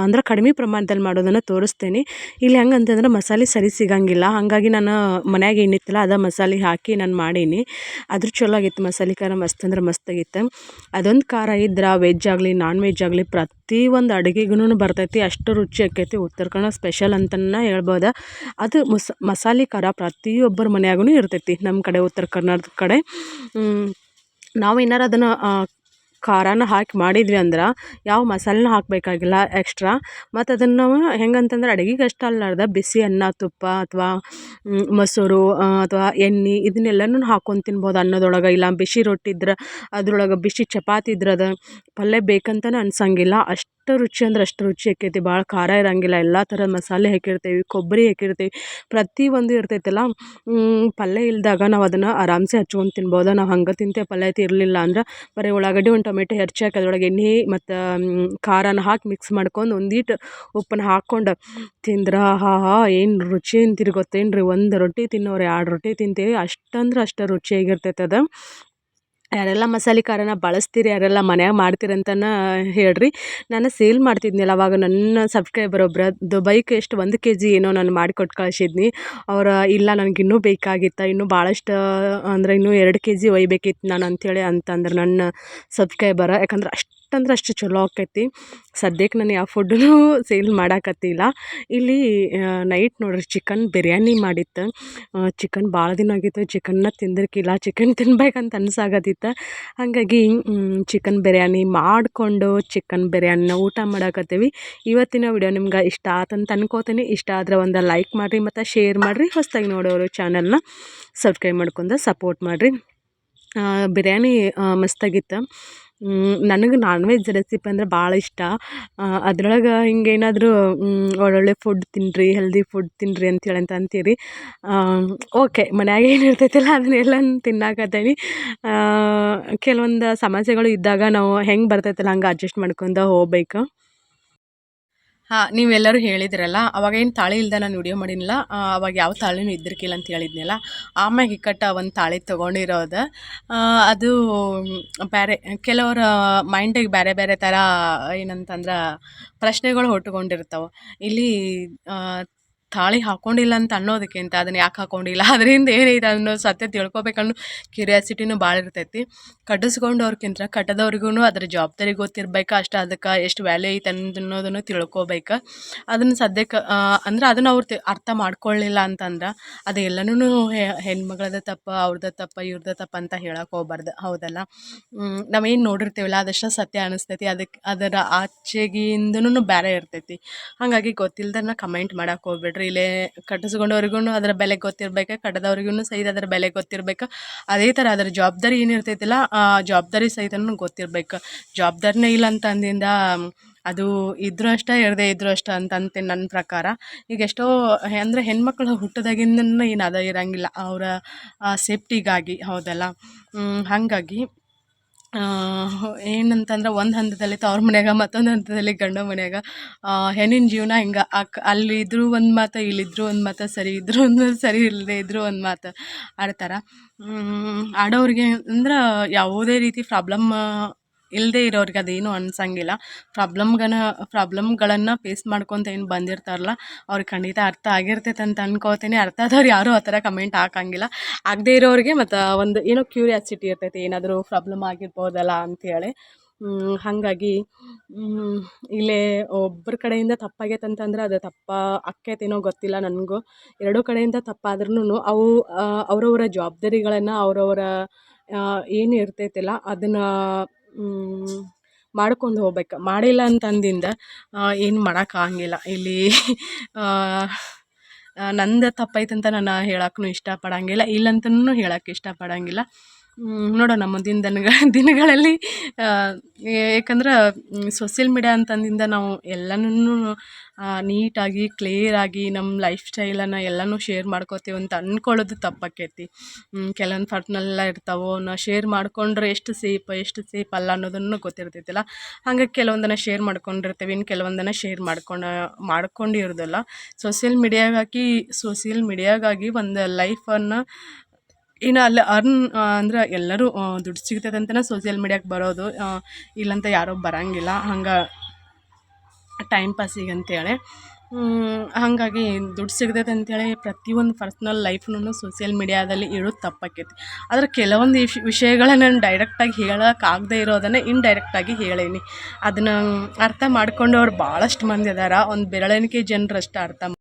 ಅಂದ್ರೆ ಕಡಿಮೆ ಪ್ರಮಾಣದಲ್ಲಿ ಮಾಡೋದನ್ನು ತೋರಿಸ್ತೀನಿ. ಇಲ್ಲಿ ಹೆಂಗಂತಂದ್ರೆ ಮಸಾಲೆ ಸರಿ ಸಿಗಂಗಿಲ್ಲ, ಹಾಗಾಗಿ ನಾನು ಮನ್ಯಾಗ ಏನಿತ್ತಲ್ಲ ಅದ ಮಸಾಲೆ ಹಾಕಿ ನಾನು ಮಾಡೀನಿ. ಅದ್ರ ಚಲೋ ಆಗಿತ್ತು ಮಸಾಲೆ ಖಾರ, ಮಸ್ತ್ ಅಂದ್ರೆ ಮಸ್ತಾಗಿತ್ತು. ಅದೊಂದು ಖಾರ ಇದ್ರೆ ವೆಜ್ ಆಗಲಿ ನಾನ್ ವೆಜ್ ಆಗಲಿ ಪ್ರತಿಯೊಂದು ಅಡುಗೆಗೂ ಬರ್ತೈತಿ, ಅಷ್ಟು ರುಚಿ ಆಕೈತಿ. ಉತ್ತರ ಕನ್ನಡ ಸ್ಪೆಷಲ್ ಅಂತಲೇ ಹೇಳ್ಬೋದು. ಅದು ಮಸಾಲೆ ಖಾರ ಪ್ರತಿಯೊಬ್ಬರ ಮನ್ಯಾಗೂ ಇರ್ತೈತಿ. ನಮ್ಮ ಕಡೆ ಉತ್ತರ ಕರ್ನಾಟಕದ ಕಡೆ ನಾವು ಏನಾರು ಅದನ್ನು ಖಾರನ ಹಾಕಿ ಮಾಡಿದ್ವಿ ಅಂದ್ರೆ ಯಾವ ಮಸಾಲೆನೂ ಹಾಕಬೇಕಾಗಿಲ್ಲ ಎಕ್ಸ್ಟ್ರಾ. ಮತ್ತು ಅದನ್ನು ನಾವು ಹೆಂಗಂತಂದ್ರೆ ಅಡುಗೆಗೆ ಅಷ್ಟು ಅಲ್ಲಾರ್ದ ಬಿಸಿ ಅನ್ನ, ತುಪ್ಪ ಅಥವಾ ಮೊಸರು ಅಥವಾ ಎಣ್ಣೆ ಇದನ್ನೆಲ್ಲನೂ ಹಾಕ್ಕೊಂಡು ತಿನ್ಬೋದು ಅನ್ನದೊಳಗೆ. ಇಲ್ಲ ಬಿಸಿ ರೊಟ್ಟಿ ಇದ್ರೆ ಅದ್ರೊಳಗೆ, ಬಿಸಿ ಚಪಾತಿ ಇದ್ರೆ ಅದು ಪಲ್ಯ ಬೇಕಂತಲೇ ಅನ್ಸಂಗಿಲ್ಲ. ಅಷ್ಟು ರುಚಿ ಅಂದ್ರೆ ಅಷ್ಟು ರುಚಿ ಆಕೈತಿ. ಭಾಳ ಖಾರ ಇರೋಂಗಿಲ್ಲ, ಎಲ್ಲ ಥರದ ಮಸಾಲೆ ಹಾಕಿರ್ತೀವಿ, ಕೊಬ್ಬರಿ ಹಾಕಿರ್ತೀವಿ, ಪ್ರತಿಯೊಂದು ಇರ್ತೈತಲ್ಲ. ಪಲ್ಯ ಇಲ್ದಾಗ ನಾವು ಅದನ್ನು ಆರಾಮ್ಸೆ ಹಚ್ಕೊಂಡು ತಿನ್ಬೋದು. ನಾವು ಹಂಗೆ ತಿಂತೇವೆ, ಪಲ್ಯ ಐತಿ ಇರಲಿಲ್ಲ ಅಂದ್ರೆ ಬರೀ ಉಳ್ಳಾಗಡ್ಡಿ ಒಂದು ಟೊಮೆಟೊ ಹೆಚ್ಚಿ ಹಾಕಿ ಅದ್ರೊಳಗೆ ಎಣ್ಣೆ ಮತ್ತು ಖಾರನ ಹಾಕಿ ಮಿಕ್ಸ್ ಮಾಡ್ಕೊಂಡು ಒಂದೀಟು ಉಪ್ಪನ್ನು ಹಾಕ್ಕೊಂಡು ತಿಂದ್ರೆ ಏನು ರುಚಿ ಅಂತೀರಿ ಗೊತ್ತೇನ್ರಿ. 1 ರೊಟ್ಟಿ ತಿನ್ನೋರು 2 ರೊಟ್ಟಿ ತಿಂತೀವಿ, ಅಷ್ಟಂದ್ರೆ ಅಷ್ಟು ರುಚಿಯಾಗಿರ್ತೈತೆ ಅದು. ಯಾರೆಲ್ಲ ಮಸಾಲೆ ಖಾರನ ಬಳಸ್ತೀರಿ, ಯಾರೆಲ್ಲ ಮನ್ಯಾಗ ಮಾಡ್ತೀರಿ ಅಂತನ ಹೇಳ್ರಿ. ನಾನು ಸೇಲ್ ಮಾಡ್ತಿದ್ನಲ್ಲ ಅವಾಗ ನನ್ನ ಸಬ್ಸ್ಕ್ರೈಬರ್ ಒಬ್ರು ದುಬೈಗೆ 1 kg ಏನೋ ನಾನು ಮಾಡಿಕೊಟ್ಟು ಕಳಿಸಿದ್ನಿ. ಅವ್ರು ಇಲ್ಲ ನನಗೆ ಇನ್ನೂ ಬೇಕಾಗಿತ್ತು, ಇನ್ನೂ ಭಾಳಷ್ಟು ಅಂದ್ರೆ ಇನ್ನೂ 2 kg ಒಯ್ಬೇಕಿತ್ತು ನಾನು ಅಂಥೇಳಿ ಅಂತಂದ್ರೆ ನನ್ನ ಸಬ್ಸ್ಕ್ರೈಬರ್. ಯಾಕಂದ್ರೆ ಅಷ್ಟಂದ್ರೆ ಅಷ್ಟು ಚಲೋ ಆಕೈತಿ. ಸದ್ಯಕ್ಕೆ ನಾನು ಯಾವ ಫುಡ್ಡೂ ಸೇಲ್ ಮಾಡಾಕತ್ತಿಲ್ಲ. ಇಲ್ಲಿ ನೈಟ್ ನೋಡ್ರಿ ಚಿಕನ್ ಬಿರಿಯಾನಿ ಮಾಡಿತ್ತು. ಚಿಕನ್ ಭಾಳ ದಿನ ಆಗಿತ್ತು, ಚಿಕನ್ನ ತಿಂದಿರ್ಕಿಲ್ಲ, ಚಿಕನ್ ತಿನ್ಬೇಕಂತ ಅನ್ಸಾಗತ್ತಿತ್ತು. ಹಾಗಾಗಿ ಚಿಕನ್ ಬಿರಿಯಾನಿ ಮಾಡಿಕೊಂಡು ಚಿಕನ್ ಬಿರಿಯಾನಿನ ಊಟ ಮಾಡಾಕತ್ತೀವಿ. ಇವತ್ತಿನ ವಿಡಿಯೋ ನಿಮ್ಗೆ ಇಷ್ಟ ಆತಂತ ಅನ್ಕೋತೀನಿ. ಇಷ್ಟ ಆದರೆ ಒಂದು ಲೈಕ್ ಮಾಡಿರಿ ಮತ್ತು ಶೇರ್ ಮಾಡಿರಿ. ಹೊಸದಾಗಿ ನೋಡೋರು ಚಾನಲ್ನ ಸಬ್ಸ್ಕ್ರೈಬ್ ಮಾಡ್ಕೊಂಡು ಸಪೋರ್ಟ್ ಮಾಡಿರಿ. ಬಿರಿಯಾನಿ ಮಸ್ತಾಗಿತ್ತು. ನನಗೆ ನಾನ್ ವೆಜ್ ರೆಸಿಪಿ ಅಂದರೆ ಭಾಳ ಇಷ್ಟ. ಅದ್ರೊಳಗೆ ಹಿಂಗೇನಾದರೂ ಒಳ್ಳೊಳ್ಳೆ ಫುಡ್ ತಿನ್ನಿರಿ, ಹೆಲ್ದಿ ಫುಡ್ ತಿನ್ನಿರಿ ಅಂಥೇಳಿ ಅಂತೀರಿ. ಓಕೆ, ಮನ್ಯಾಗ ಏನು ಇರ್ತೈತಲ್ಲ ಅದನ್ನೆಲ್ಲನೂ ತಿನ್ನಾಕತ್ತೀನಿ. ಕೆಲವೊಂದು ಸಮಸ್ಯೆಗಳು ಇದ್ದಾಗ ನಾವು ಹೆಂಗೆ ಬರ್ತೈತಲ್ಲ ಹಂಗೆ ಅಡ್ಜಸ್ಟ್ ಮಾಡ್ಕೊಂಡು ಹೋಗ್ಬೇಕು. ನೀವೆಲ್ಲರೂ ಹೇಳಿದ್ರಲ್ಲ ಅವಾಗ ಏನು ತಾಳಿ ಇಲ್ದೆ ನಾನು ವಿಡಿಯೋ ಮಾಡಿನಿಲ್ಲ. ಅವಾಗ ಯಾವ ತಾಳಿನೂ ಇದ್ದಿರ್ಕಿಲ್ಲ ಅಂತ ಹೇಳಿದ್ನಲ್ಲ. ಆಮ್ಯಾಗ ಇಕ್ಕಟ್ಟು ಒಂದು ತಾಳಿ ತೊಗೊಂಡಿರೋದು. ಅದು ಬೇರೆ ಕೆಲವರ ಮೈಂಡಿಗೆ ಬೇರೆ ಬೇರೆ ಥರ ಏನಂತಂದ್ರೆ ಪ್ರಶ್ನೆಗಳು ಹುಟ್ಕೊಂಡಿರ್ತಾವೆ. ಇಲ್ಲಿ ತಾಳಿ ಹಾಕ್ಕೊಂಡಿಲ್ಲ ಅಂತ ಅನ್ನೋದಕ್ಕಿಂತ ಅದನ್ನು ಯಾಕೆ ಹಾಕ್ಕೊಂಡಿಲ್ಲ, ಅದರಿಂದ ಏನೈತೆ ಅನ್ನೋ ಸತ್ಯ ತಿಳ್ಕೊಬೇಕನ್ನೋ ಕ್ಯೂರಿಯಾಸಿಟಿನೂ ಭಾಳ ಇರ್ತೈತಿ. ಕಟ್ಟಿಸ್ಕೊಂಡವ್ರಕ್ಕಿಂತ ಕಟ್ಟದವ್ರಿಗೂ ಅದ್ರ ಜವಾಬ್ದಾರಿ ಗೊತ್ತಿರ್ಬೇಕು. ಅಷ್ಟು ಅದಕ್ಕೆ ಎಷ್ಟು ವ್ಯಾಲ್ಯೂ ಐತೆ ಅನ್ನೋದನ್ನು ತಿಳ್ಕೊಬೇಕು. ಅದನ್ನು ಸದ್ಯಕ್ಕೆ ಅಂದ್ರೆ ಅದನ್ನು ಅವ್ರು ಅರ್ಥ ಮಾಡ್ಕೊಳ್ಳಿಲ್ಲ ಅಂತಂದ್ರೆ ಅದು ಎಲ್ಲನೂ ಹೆಣ್ಮಗಳದ ತಪ್ಪ, ಅವ್ರದ್ದು ತಪ್ಪ, ಇವ್ರದ್ದು ತಪ್ಪ ಅಂತ ಹೇಳಕ್ಕೆ ಹೋಗ್ಬಾರ್ದು. ಹೌದಲ್ಲ? ನಾವೇನು ನೋಡಿರ್ತೀವಲ್ಲ ಅದಷ್ಟು ಸತ್ಯ ಅನ್ನಿಸ್ತೈತಿ. ಅದರ ಆಚೆಗಿಂದನೂ ಬೇರೆ ಇರ್ತೈತಿ. ಹಾಗಾಗಿ ಗೊತ್ತಿಲ್ದನ್ನ ಕಮೆಂಟ್ ಮಾಡಕ್ಕೆ ಹೋಗ್ಬೇಡ್ರಿ. ಇಲ್ಲೇ ಕಟ್ಟಿಸ್ಕೊಂಡವ್ರಿಗೂ ಅದರ ಬೆಲೆ ಗೊತ್ತಿರ್ಬೇಕು, ಕಟ್ಟದವ್ರಿಗೂ ಸಹಿತ ಅದರ ಬೆಲೆ ಗೊತ್ತಿರ್ಬೇಕು. ಅದೇ ಥರ ಅದರ ಜವಾಬ್ದಾರಿ ಏನಿರ್ತೈತಿಲ್ಲ ಆ ಜವಾಬ್ದಾರಿ ಸಹಿತನೂ ಗೊತ್ತಿರ್ಬೇಕು. ಜವಾಬ್ದಾರಿನೇ ಇಲ್ಲ ಅಂತ ಅಂದಿಂದ ಅದು ಇದ್ರೂ ಅಷ್ಟೇ, ಇರದೇ ಇದ್ರೂ ಅಷ್ಟೇ ಅಂತೀನಿ ನನ್ನ ಪ್ರಕಾರ. ಈಗ ಎಷ್ಟೋ ಅಂದರೆ ಹೆಣ್ಮಕ್ಳು ಹುಟ್ಟದಾಗಿಂದನೂ ಏನು ಅದು ಇರೋಂಗಿಲ್ಲ ಅವರ ಸೇಫ್ಟಿಗಾಗಿ. ಹೌದಲ್ಲ? ಹಾಗಾಗಿ ಏನಂತಂದ್ರೆ ಒಂದು ಹಂತದಲ್ಲಿ ತವ್ರ ಮನ್ಯಾಗ, ಮತ್ತೊಂದು ಹಂತದಲ್ಲಿ ಗಂಡ ಮನ್ಯಾಗ ಹೆಣ್ಣಿನ ಜೀವನ ಹಿಂಗೆ ಅಲ್ಲಿ ಇದ್ರೂ ಒಂದು ಮಾತು, ಇಲ್ಲಿದ್ದರೂ ಒಂದು ಮಾತು, ಸರಿ ಇದ್ರೂ ಒಂದು ಸರಿ, ಇಲ್ಲದೇ ಇದ್ದರೂ ಒಂದು ಮಾತು ಆಡ್ತಾರೆ. ಆಡೋರಿಗೆ ಅಂದ್ರೆ ಯಾವುದೇ ರೀತಿ ಪ್ರಾಬ್ಲಮ್ ಇಲ್ಲದೇ ಇರೋರಿಗೆ ಅದೇನು ಅನ್ಸಂಗಿಲ್ಲ. ಪ್ರಾಬ್ಲಮ್ಗಳನ್ನು ಫೇಸ್ ಮಾಡ್ಕೊತ ಏನು ಬಂದಿರ್ತಾರಲ್ಲ ಅವ್ರಿಗೆ ಖಂಡಿತ ಅರ್ಥ ಆಗಿರ್ತೈತೆ ಅಂತ ಅನ್ಕೋತೀನಿ. ಅರ್ಥ ಆದವ್ರು ಯಾರೂ ಆ ಥರ ಕಮೆಂಟ್ ಹಾಕೋಂಗಿಲ್ಲ. ಆಗದೇ ಇರೋರಿಗೆ ಮತ್ತು ಒಂದು ಏನೋ ಕ್ಯೂರಿಯಾಸಿಟಿ ಇರ್ತೈತಿ, ಏನಾದರೂ ಪ್ರಾಬ್ಲಮ್ ಆಗಿರ್ಬೋದಲ್ಲ ಅಂಥೇಳಿ. ಹಾಗಾಗಿ ಇಲ್ಲೇ ಒಬ್ಬರ ಕಡೆಯಿಂದ ತಪ್ಪಾಗೈತಂತಂದ್ರೆ ಅದು ಆಕ್ಕೈತೇನೋ ಗೊತ್ತಿಲ್ಲ ನನಗೂ. ಎರಡೂ ಕಡೆಯಿಂದ ತಪ್ಪಾದ್ರೂ ಅವು ಅವರವರ ಜವಾಬ್ದಾರಿಗಳನ್ನು ಅವರವರ ಏನು ಇರ್ತೈತಲ್ಲ ಅದನ್ನು ಮಾಡ್ಕೊಂಡು ಹೋಗ್ಬೇಕು. ಮಾಡಿಲ್ಲ ಅಂತಂದಿಂದ ಏನು ಮಾಡೋಕ್ಕಾಗಂಗಿಲ್ಲ. ಇಲ್ಲಿ ನಂದು ತಪ್ಪೈತಂತ ನಾನು ಹೇಳಕ್ಕೂ ಇಷ್ಟಪಡೋಂಗಿಲ್ಲ, ಇಲ್ಲಂತನೂ ಹೇಳೋಕ್ಕೆ ಇಷ್ಟಪಡೋಂಗಿಲ್ಲ. ನೋಡೋಣ ಮುಂದಿನ ದಿನಗಳಲ್ಲಿ ಯಾಕಂದ್ರೆ ಸೋಷಿಯಲ್ ಮೀಡಿಯಾ ಅಂತಂದಿಂದ ನಾವು ಎಲ್ಲನೂ ನೀಟಾಗಿ ಕ್ಲಿಯರಾಗಿ ನಮ್ಮ ಲೈಫ್ ಸ್ಟೈಲನ್ನು ಎಲ್ಲನೂ ಶೇರ್ ಮಾಡ್ಕೋತೀವಿ ಅಂತ ಅಂದ್ಕೊಳ್ಳೋದು ತಪ್ಪಾಕೈತಿ. ಕೆಲವೊಂದು ಪರ್ಸ್ನಲ್ಲ ಇರ್ತಾವೆ, ನಾವು ಶೇರ್ ಮಾಡಿಕೊಂಡ್ರೆ ಎಷ್ಟು ಸೇಫ್ ಅಲ್ಲ ಅನ್ನೋದನ್ನು ಗೊತ್ತಿರ್ತೈತಿಲ್ಲ. ಹಾಗಾಗಿ ಕೆಲವೊಂದನ್ನು ಶೇರ್ ಮಾಡ್ಕೊಂಡಿರ್ತೀವಿ, ಇನ್ನು ಕೆಲವೊಂದನ್ನು ಶೇರ್ ಮಾಡ್ಕೊಂಡಿರೋದಿಲ್ಲ. ಸೋಷಿಯಲ್ ಮೀಡಿಯಾಗಾಗಿ ಒಂದು ಲೈಫನ್ನು ಇನ್ನು ಅಲ್ಲಿ ಅಂದ್ರೆ ಎಲ್ಲರೂ ದುಡ್ಡು ಸಿಗ್ತೈತೆ ಅಂತಲೇ ಸೋಷಿಯಲ್ ಮೀಡಿಯಾಕ್ಕೆ ಬರೋದು, ಇಲ್ಲಂತ ಯಾರೂ ಬರೋಂಗಿಲ್ಲ ಹಂಗೆ ಟೈಮ್ ಪಾಸಿಗೆ ಅಂತೇಳಿ. ಹಾಗಾಗಿ ದುಡ್ಡು ಸಿಗ್ತೈತೆ ಅಂತೇಳಿ ಪ್ರತಿಯೊಂದು ಪರ್ಸ್ನಲ್ ಲೈಫ್ನೂ ಸೋಷಿಯಲ್ ಮೀಡಿಯಾದಲ್ಲಿ ಇಡೋದು ತಪ್ಪಾಕೈತಿ. ಆದರೆ ಕೆಲವೊಂದು ವಿಷಯಗಳನ್ನ ನಾನು ಡೈರೆಕ್ಟಾಗಿ ಹೇಳೋಕ್ಕಾಗದೇ ಇರೋದನ್ನೇ ಇಂಡೈರೆಕ್ಟಾಗಿ ಹೇಳೀನಿ. ಅದನ್ನು ಅರ್ಥ ಮಾಡ್ಕೊಂಡವ್ರು ಭಾಳಷ್ಟು ಮಂದಿ ಇದ್ದಾರೆ, ಒಂದು ಬೆರಳೆಣಿಕೆ ಜನರಷ್ಟು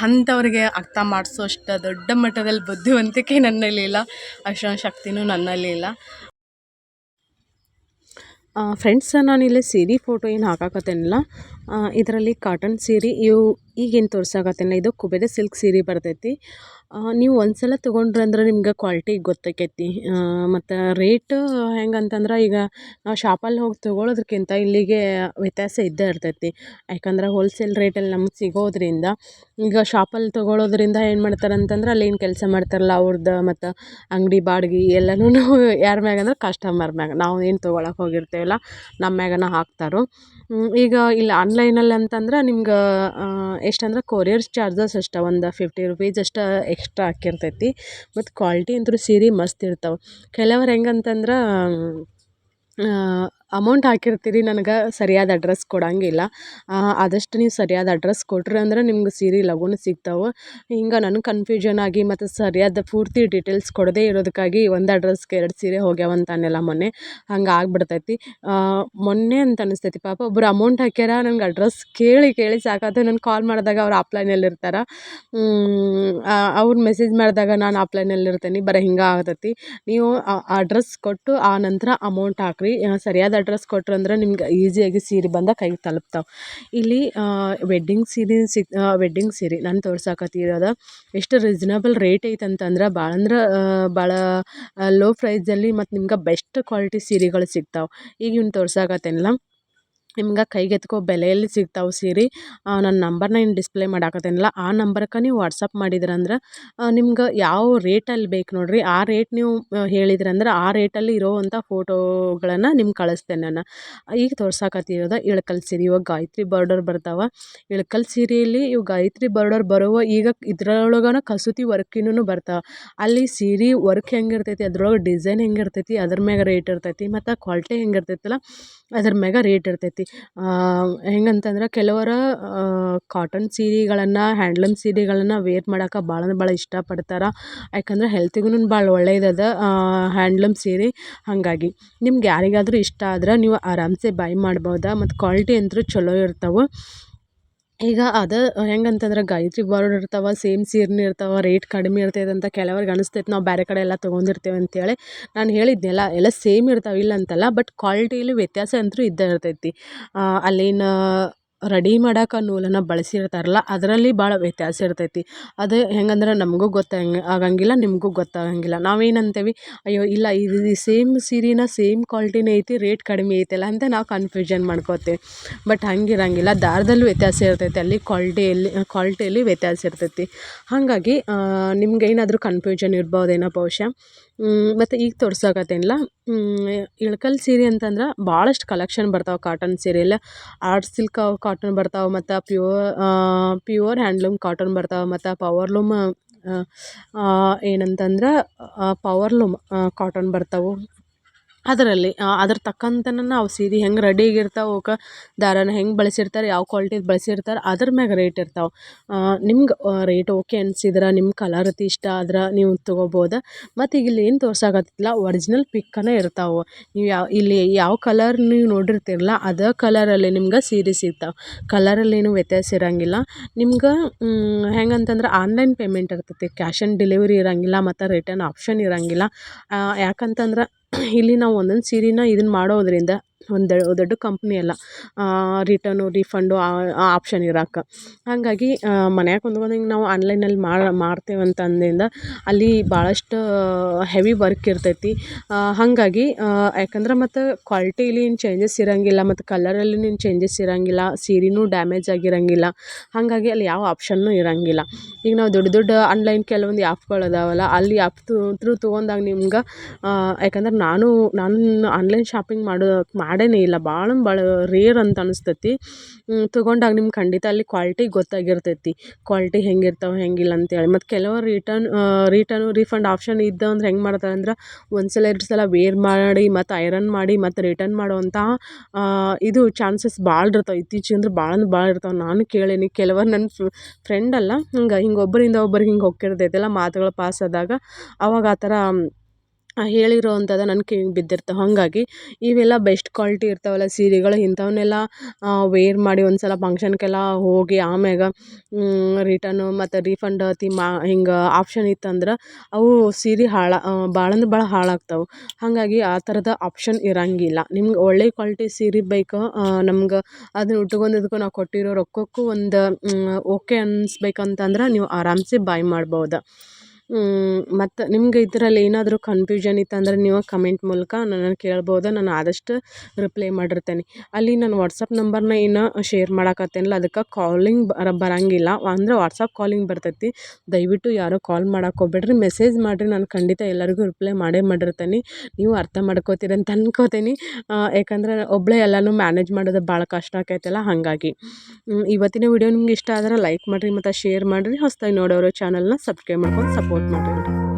ಅಂಥವ್ರಿಗೆ ಅರ್ಥ ಮಾಡಿಸೋಷ್ಟು ದೊಡ್ಡ ಮಟ್ಟದಲ್ಲಿ ಬುದ್ಧಿವಂತಿಕೆ ನನ್ನಲ್ಲಿಲ್ಲ, ಅಷ್ಟೊಂದು ಶಕ್ತಿನೂ ನನ್ನಲ್ಲಿಲ್ಲ. ಫ್ರೆಂಡ್ಸ್, ನಾನಿಲ್ಲಿ ಸೀರೆ ಫೋಟೋ ಏನು ಹಾಕಾಕತ್ತೇನಿಲ್ಲ. ಇದರಲ್ಲಿ ಕಾಟನ್ ಸೀರೆ ಈಗೇನು ತೋರ್ಸಾಕತ್ತೇನಿಲ್ಲ, ಇದು ಕುಬೇರ ಸಿಲ್ಕ್ ಸೀರೆ ಬರ್ತೈತಿ. ನೀವು ಒಂದು ಸಲ ತೊಗೊಂಡ್ರಂದ್ರೆ ನಿಮ್ಗೆ ಕ್ವಾಲಿಟಿ ಗೊತ್ತಾಕೈತಿ. ಮತ್ತು ರೇಟ್ ಹೆಂಗಂತಂದ್ರೆ ಈಗ ನಾವು ಶಾಪಲ್ಲಿ ಹೋಗಿ ತೊಗೊಳೋದಕ್ಕಿಂತ ಇಲ್ಲಿಗೆ ವ್ಯತ್ಯಾಸ ಇದ್ದೇ ಇರ್ತೈತಿ. ಯಾಕಂದ್ರೆ ಹೋಲ್ಸೇಲ್ ರೇಟಲ್ಲಿ ನಮ್ಗೆ ಸಿಗೋದ್ರಿಂದ, ಈಗ ಶಾಪಲ್ಲಿ ತೊಗೊಳೋದ್ರಿಂದ ಏನು ಮಾಡ್ತಾರೆ ಅಂತಂದ್ರೆ ಅಲ್ಲಿ ಏನು ಕೆಲಸ ಮಾಡ್ತಾರಲ್ಲ ಅವ್ರದ್ದು ಮತ್ತು ಅಂಗಡಿ ಬಾಡಿಗೆ ಎಲ್ಲನೂ ಯಾರ ಮ್ಯಾಗ ಅಂದ್ರೆ ಕಸ್ಟಮರ್ ಮ್ಯಾಗ, ನಾವು ಏನು ತೊಗೊಳಕ್ಕೆ ಹೋಗಿರ್ತೇವಲ್ಲ ನಮ್ಮ ಮ್ಯಾಗನ ಹಾಕ್ತಾರೋ. ಈಗ ಇಲ್ಲಿ ಆನ್ಲೈನಲ್ಲಿ ಅಂತಂದ್ರೆ ನಿಮ್ಗೆ ಎಷ್ಟಂದ್ರೆ ಕೊರಿಯರ್ ಚಾರ್ಜಸ್ ಅಷ್ಟೇ ಒಂದು 50 ರೂಪೀಸ್ ಅಷ್ಟು ಎಕ್ಸ್ಟ್ರಾ ಹಾಕಿರ್ತೈತಿ. ಮತ್ತು ಕ್ವಾಲಿಟಿ ಅಂತೂ ಸೀರೆ ಮಸ್ತ್ ಇರ್ತಾವೆ. ಕೆಲವ್ರು ಹೆಂಗಂತಂದ್ರೆ ಅಮೌಂಟ್ ಹಾಕಿರ್ತೀರಿ, ನನಗೆ ಸರಿಯಾದ ಅಡ್ರೆಸ್ ಕೊಡೋಂಗಿಲ್ಲ. ಆದಷ್ಟು ನೀವು ಸರಿಯಾದ ಅಡ್ರೆಸ್ ಕೊಟ್ರಿ ಅಂದ್ರೆ ನಿಮ್ಗೆ ಸೀರೆ ಲಗೂನ ಸಿಗ್ತಾವೆ. ಹಿಂಗೆ ನನಗೆ ಕನ್ಫ್ಯೂಷನ್ ಆಗಿ ಮತ್ತು ಸರಿಯಾದ ಪೂರ್ತಿ ಡೀಟೇಲ್ಸ್ ಕೊಡದೇ ಇರೋದಕ್ಕಾಗಿ ಒಂದು ಅಡ್ರೆಸ್ಗೆ 2 ಸೀರೆ ಹೋಗ್ಯಾವಂತಾನೆಲ್ಲ ಮೊನ್ನೆ ಹಂಗೆ ಆಗ್ಬಿಡ್ತೈತಿ. ಮೊನ್ನೆ ಅಂತ ಅನಿಸ್ತೈತಿ, ಪಾಪ ಒಬ್ಬರು ಅಮೌಂಟ್ ಹಾಕ್ಯಾರ, ನಂಗೆ ಅಡ್ರೆಸ್ ಕೇಳಿ ಸಾಕಾಯ್ತು. ನಾನು ಕಾಲ್ ಮಾಡಿದಾಗ ಅವ್ರು ಆಫ್ಲೈನಲ್ಲಿರ್ತಾರೆ, ಅವ್ರು ಮೆಸೇಜ್ ಮಾಡಿದಾಗ ನಾನು ಆಫ್ಲೈನಲ್ಲಿರ್ತೇನೆ. ಬರೀ ಹಿಂಗೆ ಆಗ್ತೈತಿ. ನೀವು ಅಡ್ರೆಸ್ ಕೊಟ್ಟು ಆ ನಂತರ ಅಮೌಂಟ್ ಹಾಕ್ರಿ. ಸರಿಯಾದ ಅಡ್ರೆಸ್ ಕೊಟ್ರಂದ್ರೆ ನಿಮ್ಗೆ ಈಸಿಯಾಗಿ ಸೀರೆ ಬಂದ ಕೈಗೆ ತಲುಪ್ತಾವೆ. ಇಲ್ಲಿ ವೆಡ್ಡಿಂಗ್ ಸೀರೆ ನಾನು ತೋರ್ಸಾಕತ್ತಿರೋದು ಎಷ್ಟು ರೀಸನಬಲ್ ರೇಟ್ ಐತೆ ಅಂತಂದ್ರೆ ಭಾಳ ಲೋ ಪ್ರೈಸಲ್ಲಿ ಮತ್ತು ನಿಮ್ಗೆ ಬೆಸ್ಟ್ ಕ್ವಾಲಿಟಿ ಸೀರೆಗಳು ಸಿಗ್ತಾವೆ. ಈಗ ಇವ್ನು ತೋರ್ಸಾಕತ್ತೇನಲ್ಲ, ನಿಮ್ಗೆ ಕೈಗೆತ್ಕೋ ಬೆಲೆಯಲ್ಲಿ ಸಿಗ್ತಾವೆ ಸೀರೆ. ನನ್ನ ನಂಬರ್ನ ಏನು ಡಿಸ್ಪ್ಲೇ ಮಾಡಾಕತ್ತೇನಲ್ಲ, ಆ ನಂಬರ್ಗೆ ನೀವು ವಾಟ್ಸಪ್ ಮಾಡಿದ್ರಂದ್ರೆ ನಿಮ್ಗೆ ಯಾವ ರೇಟಲ್ಲಿ ಬೇಕು ನೋಡಿರಿ, ಆ ರೇಟ್ ನೀವು ಹೇಳಿದ್ರಂದ್ರೆ ಆ ರೇಟಲ್ಲಿ ಇರೋವಂಥ ಫೋಟೋಗಳನ್ನು ನಿಮ್ಗೆ ಕಳಿಸ್ತೇನೆ ನಾನು. ಈಗ ತೋರ್ಸಾಕತ್ತಿರೋದು ಇಳಕಲ್ ಸೀರೆ. ಇವಾಗ ಗಾಯತ್ರಿ ಬಾರ್ಡರ್ ಬರ್ತಾವೆ ಇಳಕಲ್ ಸೀರೆಯಲ್ಲಿ. ಇವು ಗಾಯತ್ರಿ ಬಾರ್ಡರ್ ಬರುವ ಈಗ ಇದ್ರೊಳಗನ ಕಸೂತಿ ವರ್ಕಿನೂ ಬರ್ತಾವೆ. ಅಲ್ಲಿ ಸೀರೆ ವರ್ಕ್ ಹೆಂಗಿರ್ತೈತಿ, ಅದ್ರೊಳಗೆ ಡಿಸೈನ್ ಹೆಂಗಿರ್ತೈತಿ ಅದ್ರ ಮ್ಯಾಗ ರೇಟ್ ಇರ್ತೈತಿ, ಮತ್ತು ಕ್ವಾಲಿಟಿ ಹೆಂಗಿರ್ತೈತಲ್ಲ ಅದ್ರ ಮ್ಯಾಗ ರೇಟ್ ಇರ್ತೈತಿ. ಹೆಂಗಂತಂದ್ರೆ ಕೆಲವರು ಕಾಟನ್ ಸೀರೆಗಳನ್ನು, ಹ್ಯಾಂಡ್ಲೂಮ್ ಸೀರೆಗಳನ್ನು ವೇರ್ ಮಾಡೋಕೆ ಭಾಳ ಇಷ್ಟಪಡ್ತಾರೆ. ಯಾಕಂದ್ರೆ ಹೆಲ್ತಿಗೂ ಭಾಳ ಒಳ್ಳೆಯದದ ಹ್ಯಾಂಡ್ಲೂಮ್ ಸೀರೆ. ಹಾಗಾಗಿ ನಿಮ್ಗೆ ಯಾರಿಗಾದರೂ ಇಷ್ಟ ಆದ್ರೆ ನೀವು ಆರಾಮ್ಸೆ ಬೈ ಮಾಡ್ಬೋದು. ಮತ್ತು ಕ್ವಾಲಿಟಿ ಅಂತೂ ಚಲೋ ಇರ್ತಾವೆ. ಈಗ ಅದು ಹೆಂಗಂತಂದ್ರೆ ಗಾಯತ್ರಿ ಬಾರ್ಡರ್ ಇರ್ತಾವೆ, ಸೇಮ್ ಸೀರೆನೇ ಇರ್ತಾವೆ, ರೇಟ್ ಕಡಿಮೆ ಇರ್ತೈತೆ ಅಂತ ಕೆಲವ್ರಿಗೆ ಅನಿಸ್ತೈತೆ, ನಾವು ಬೇರೆ ಕಡೆ ಎಲ್ಲ ತೊಗೊಂಡಿರ್ತೇವೆ ಅಂತೇಳಿ. ನಾನು ಹೇಳಿದ್ನಲ್ಲ, ಎಲ್ಲ ಸೇಮ್ ಇರ್ತಾವೆ ಇಲ್ಲ ಅಂತಲ್ಲ, ಬಟ್ ಕ್ವಾಲಿಟಿಯಲ್ಲಿ ವ್ಯತ್ಯಾಸ ಅಂತೂ ಇದ್ದೇ ಇರ್ತೈತಿ. ಅಲ್ಲಿನ ರೆಡಿ ಮಾಡೋಕೆ ನೂಲನ್ನು ಬಳಸಿರ್ತಾರಲ್ಲ ಅದರಲ್ಲಿ ಭಾಳ ವ್ಯತ್ಯಾಸ ಇರ್ತೈತಿ. ಅದು ಹೆಂಗಂದ್ರೆ ನಮಗೂ ಆಗಂಗಿಲ್ಲ, ನಿಮಗೂ ಗೊತ್ತಾಗಂಗಿಲ್ಲ. ನಾವೇನಂತೇವಿ, ಅಯ್ಯೋ ಇಲ್ಲ ಇದು ಸೇಮ್ ಸೀರೆನ ಸೇಮ್ ಕ್ವಾಲಿಟಿನೇ ಐತಿ, ರೇಟ್ ಕಡಿಮೆ ಐತಲ್ಲ ಅಂತ ನಾವು ಕನ್ಫ್ಯೂಷನ್ ಮಾಡ್ಕೋತೇವೆ. ಬಟ್ ಹಂಗಿರಂಗಿಲ್ಲ, ದಾರದಲ್ಲೂ ವ್ಯತ್ಯಾಸ ಇರ್ತೈತಿ, ಅಲ್ಲಿ ಕ್ವಾಲಿಟಿಯಲ್ಲಿ ವ್ಯತ್ಯಾಸ ಇರ್ತೈತಿ. ಹಾಗಾಗಿ ನಿಮ್ಗೆ ಏನಾದರೂ ಕನ್ಫ್ಯೂಷನ್ ಇರ್ಬೋದೇನೋ ಬಹುಶಃ. ಮತ್ತು ಈಗ ತೋರ್ಸಾಕತ್ತೇನಲ್ಲ ಇಳಕಲ್ ಸೀರೆ ಅಂತಂದ್ರೆ ಭಾಳಷ್ಟು ಕಲೆಕ್ಷನ್ ಬರ್ತಾವೆ ಕಾಟನ್ ಸೀರೆಯಲ್ಲಿ. ಆರ್ಟ್ ಸಿಲ್ಕ್ ಕಾಟನ್ ಬರ್ತಾವೆ, ಮತ್ತು ಪ್ಯೂರ್ ಹ್ಯಾಂಡ್ಲೂಮ್ ಕಾಟನ್ ಬರ್ತಾವೆ, ಮತ್ತು ಪವರ್ಲೂಮ್ ಏನಂತಂದ್ರೆ ಪವರ್ಲೂಮ್ ಕಾಟನ್ ಬರ್ತಾವೆ. ಅದರಲ್ಲಿ ಅದ್ರ ತಕ್ಕಂತನ ನಾವು ಸೀರೆ ಹೆಂಗೆ ರೆಡಿಯಾಗಿರ್ತಾವೆ ಅವಕ್ಕೆ ದಾರಾನ ಹೆಂಗೆ ಬಳಸಿರ್ತಾರೆ ಯಾವ ಕ್ವಾಲಿಟಿದು ಬಳಸಿರ್ತಾರೆ ಅದ್ರ ಮ್ಯಾಗ ರೇಟ್ ಇರ್ತಾವೆ. ನಿಮ್ಗೆ ರೇಟ್ ಓಕೆ ಅನ್ಸಿದ್ರೆ ನಿಮ್ಮ ಕಲರ್ ಅತಿ ಇಷ್ಟ ಆದ್ರೆ ನೀವು ತೊಗೋಬೋದು. ಮತ್ತು ಈಗ ಇಲ್ಲಿ ಏನು ತೋರ್ಸಾಕತ್ತಿಲ್ಲ ಒರಿಜಿನಲ್ ಪಿಕ್ಕನೇ ಇರ್ತಾವೆ. ನೀವು ಇಲ್ಲಿ ಯಾವ ಕಲರ್ ನೀವು ನೋಡಿರ್ತಿರಲ್ಲ ಅದೇ ಕಲರಲ್ಲಿ ನಿಮ್ಗೆ ಸೀರೆ ಸಿಗ್ತಾವೆ. ಕಲರಲ್ಲೇನು ವ್ಯತ್ಯಾಸ ಇರೋಂಗಿಲ್ಲ. ನಿಮ್ಗೆ ಹೆಂಗಂತಂದ್ರೆ ಆನ್ಲೈನ್ ಪೇಮೆಂಟ್ ಇರ್ತೈತಿ, ಕ್ಯಾಶ್ ಆನ್ ಡೆಲಿವರಿ ಇರೋಂಗಿಲ್ಲ ಮತ್ತು ರಿಟರ್ನ್ ಆಪ್ಷನ್ ಇರೋಂಗಿಲ್ಲ. ಯಾಕಂತಂದ್ರೆ ಇಲ್ಲಿ ನಾವು ಒಂದೊಂದು ಸೀರೆನ ಇದನ್ನು ಮಾಡೋದ್ರಿಂದ ಒಂದು ದೊಡ್ಡ ಕಂಪ್ನಿ ಅಲ್ಲ ರಿಟರ್ನು ರೀಫಂಡು ಆಪ್ಷನ್ ಇರೋಕೆ. ಹಾಗಾಗಿ ಮನ್ಯಾಗ ಕುಂತ್ಕೊಂಡು ಹಿಂಗೆ ನಾವು ಆನ್ಲೈನಲ್ಲಿ ಮಾಡ್ತೇವೆ ಅಂತ ಅಂದಿಂದ ಅಲ್ಲಿ ಭಾಳಷ್ಟು ಹೆವಿ ವರ್ಕ್ ಇರ್ತೈತಿ. ಹಾಗಾಗಿ ಯಾಕಂದ್ರೆ ಮತ್ತು ಕ್ವಾಲಿಟಿಲಿ ಏನು ಚೇಂಜಸ್ ಇರೋಂಗಿಲ್ಲ ಮತ್ತು ಕಲರಲ್ಲಿ ಏನು ಚೇಂಜಸ್ ಇರೋಂಗಿಲ್ಲ, ಸೀರೆನೂ ಡ್ಯಾಮೇಜ್ ಆಗಿರೋಂಗಿಲ್ಲ. ಹಾಗಾಗಿ ಅಲ್ಲಿ ಯಾವ ಆಪ್ಷನ್ನೂ ಇರೋಂಗಿಲ್ಲ. ಈಗ ನಾವು ದೊಡ್ಡ ದೊಡ್ಡ ಆನ್ಲೈನ್ ಕೆಲವೊಂದು ಆ್ಯಪ್ಗಳು ಅದಾವಲ್ಲ ಅಲ್ಲಿ ಆ್ಯಪ್ ಥ್ರೂ ತೊಗೊಂಡಾಗ ನಿಮ್ಗೆ ಯಾಕಂದ್ರೆ ನಾನು ಆನ್ಲೈನ್ ಶಾಪಿಂಗ್ ಮಾಡೇನೇ ಇಲ್ಲ, ಭಾಳ ರೇರ್ ಅಂತ ಅನಿಸ್ತೈತಿ. ತೊಗೊಂಡಾಗ ನಿಮ್ಗೆ ಖಂಡಿತ ಅಲ್ಲಿ ಕ್ವಾಲಿಟಿ ಗೊತ್ತಾಗಿರ್ತೈತಿ, ಕ್ವಾಲಿಟಿ ಹೆಂಗಿರ್ತಾವೆ ಹೆಂಗಿಲ್ಲ ಅಂತೇಳಿ. ಮತ್ತು ಕೆಲವರು ರಿಟರ್ನು ರೀಫಂಡ್ ಆಪ್ಷನ್ ಇದ್ದಾವಂದ್ರೆ ಹೆಂಗೆ ಮಾಡ್ತಾರೆ ಅಂದ್ರೆ ಒಂದು ಸಲ 2 ಸಲ ವೇರ್ ಮಾಡಿ ಮತ್ತು ಐರನ್ ಮಾಡಿ ಮತ್ತು ರಿಟರ್ನ್ ಮಾಡುವಂತಹ ಇದು ಚಾನ್ಸಸ್ ಭಾಳ ಇರ್ತಾವೆ. ಇತ್ತೀಚೆಗೆ ಅಂದ್ರೆ ಭಾಳ ಅಂದ್ರೆ ಭಾಳ ಇರ್ತಾವೆ. ನಾನು ಕೇಳೀನಿ ಕೆಲವರು ನನ್ನ ಫ್ರೆಂಡ್ ಅಲ್ಲ ಹಿಂಗೆ ಒಬ್ಬರಿಂದ ಒಬ್ಬರಿಗೆ ಹಿಂಗೆ ಹೋಗ್ತಿರ್ತೈತಲ್ಲ ಮಾತುಗಳು ಪಾಸ್ ಆದಾಗ ಅವಾಗ ಆ ಥರ ಹೇಳಿರೋ ಅಂಥದ್ದು ನನ್ನ ಕಿವಿಗೆ ಬಿದ್ದಿರ್ತವೆ. ಹಾಗಾಗಿ ಇವೆಲ್ಲ ಬೆಸ್ಟ್ ಕ್ವಾಲಿಟಿ ಇರ್ತಾವಲ್ಲ ಸೀರೆಗಳು ಇಂಥವನ್ನೆಲ್ಲ ವೇರ್ ಮಾಡಿ ಒಂದು ಸಲ ಫಂಕ್ಷನ್ಗೆಲ್ಲ ಹೋಗಿ ಆಮ್ಯಾಗ ರಿಟರ್ನು ಮತ್ತು ರೀಫಂಡ್ ಹಿಂಗೆ ಆಪ್ಷನ್ ಇತ್ತಂದ್ರೆ ಅವು ಸೀರೆ ಭಾಳ ಅಂದ್ರೆ ಭಾಳ ಹಾಳಾಗ್ತಾವೆ. ಹಾಗಾಗಿ ಆ ಥರದ ಆಪ್ಷನ್ ಇರೋಂಗಿಲ್ಲ. ನಿಮ್ಗೆ ಒಳ್ಳೆ ಕ್ವಾಲಿಟಿ ಸೀರೆ ಬೇಕು, ನಮ್ಗೆ ಅದನ್ನ ಉಟ್ಕೊಂಡಿದ್ದಕ್ಕೂ ನಾವು ಕೊಟ್ಟಿರೋ ರೊಕ್ಕಕ್ಕೂ ಒಂದು ಓಕೆ ಅನಿಸ್ಬೇಕಂತಂದ್ರೆ ನೀವು ಆರಾಮ್ಸೆ ಬಾಯ್ ಮಾಡ್ಬೋದು. ಮತ್ತು ನಿಮ್ಗೆ ಇದರಲ್ಲಿ ಏನಾದರೂ ಕನ್ಫ್ಯೂಷನ್ ಇತ್ತಂದ್ರೆ ನೀವು ಕಮೆಂಟ್ ಮೂಲಕ ನನ್ನನ್ನು ಕೇಳ್ಬೋದು. ನಾನು ಆದಷ್ಟು ರಿಪ್ಲೈ ಮಾಡಿರ್ತೇನೆ. ಅಲ್ಲಿ ನಾನು ವಾಟ್ಸಪ್ ನಂಬರ್ನ ಏನು ಶೇರ್ ಮಾಡಕತ್ತೇನಲ್ಲ ಅದಕ್ಕೆ ಕಾಲಿಂಗ್ ಬರೋಂಗಿಲ್ಲ, ಅಂದರೆ ವಾಟ್ಸಪ್ ಕಾಲಿಂಗ್ ಬರ್ತೈತಿ. ದಯವಿಟ್ಟು ಯಾರೂ ಕಾಲ್ ಮಾಡಕ್ಕೆ ಹೋಗ್ಬೇಡ್ರಿ, ಮೆಸೇಜ್ ಮಾಡಿರಿ. ನಾನು ಖಂಡಿತ ಎಲ್ಲರಿಗೂ ರಿಪ್ಲೈ ಮಾಡಿರ್ತೇನೆ. ನೀವು ಅರ್ಥ ಮಾಡ್ಕೋತೀರಿ ಅಂತ ಅನ್ಕೋತೀನಿ. ಯಾಕಂದ್ರೆ ಒಬ್ಬಳೇ ಎಲ್ಲನೂ ಮ್ಯಾನೇಜ್ ಮಾಡೋದು ಭಾಳ ಕಷ್ಟ ಆಕೈತಲ್ಲ ಹಾಗಾಗಿ. ಇವತ್ತಿನ ವಿಡಿಯೋ ನಿಮ್ಗೆ ಇಷ್ಟ ಆದರೆ ಲೈಕ್ ಮಾಡಿರಿ ಮತ್ತು ಶೇರ್ ಮಾಡಿರಿ. ಹೊಸದಾಗಿ ನೋಡೋರು ಚಾನಲ್ನ ಸಬ್ಸ್ಕ್ರೈಬ್ ಮಾಡ್ಕೊಂಡು ಸಪೋರ್ಟ್ ಮಾಡಿರಿ.